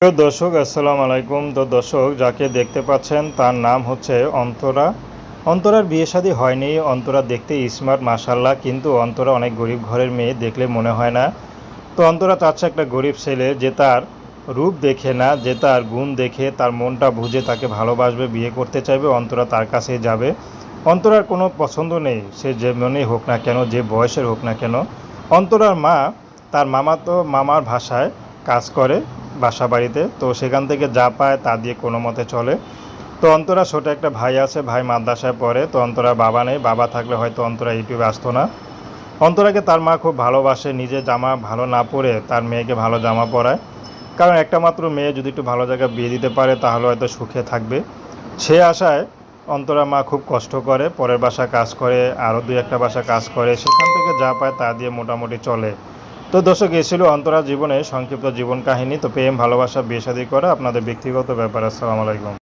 তো দর্শক আসসালামু আলাইকুম। তো দর্শক যাকে দেখতে পাচ্ছেন তার নাম হচ্ছে অন্তরা। অন্তরার বিয়ে শাদী হয়নি। অন্তরা দেখতে স্মার্ট মাশাল্লাহ, কিন্তু অন্তরা অনেক গরিব ঘরের মেয়ে, দেখলে মনে হয় না। তো অন্তরা চাচ্ছে একটা গরিব ছেলে যে তার রূপ দেখে না, যে তার গুণ দেখে তার মনটা বুঝে তাকে ভালোবাসবে, বিয়ে করতে চাইবে, অন্তরা তার কাছেই যাবে। অন্তরার কোনো পছন্দ নেই, সে যেমনই হোক না কেন, যে বয়সের হোক না কেন। অন্তরার মা তার মামার ভাষায় কাজ করে বাসা বাড়িতে, তো সেখান থেকে যা পায় তা দিয়ে কোনো মতে চলে। তো অন্তরা ছোটো একটা ভাই আছে, ভাই মাদ্রাসায় পড়ে। তো অন্তরা বাবা নেই, বাবা থাকলে হয়তো অন্তরা ইউটিউবে আসতো না। অন্তরাকে তার মা খুব ভালোবাসে, নিজে জামা ভালো না পরে তার মেয়েকে ভালো জামা পরায়। কারণ একটা মাত্র মেয়ে যদি একটু ভালো জায়গায় বিয়ে দিতে পারে তাহলে হয়তো সুখে থাকবে। সে আশায় অন্তরা মা খুব কষ্ট করে, পরের বাসা কাজ করে, আরও দুই একটা বাসা কাজ করে, সেখান থেকে যা পায় তা দিয়ে মোটামুটি চলে। তো দর্শক, এ ছিল অন্তরা জীবনে সংক্ষিপ্ত জীবন কাহিনী। তো প্রেম, ভালোবাসা, বিয়ে শাদী করা আপনাদের ব্যক্তিগত ব্যাপার। আসসালামু আলাইকুম।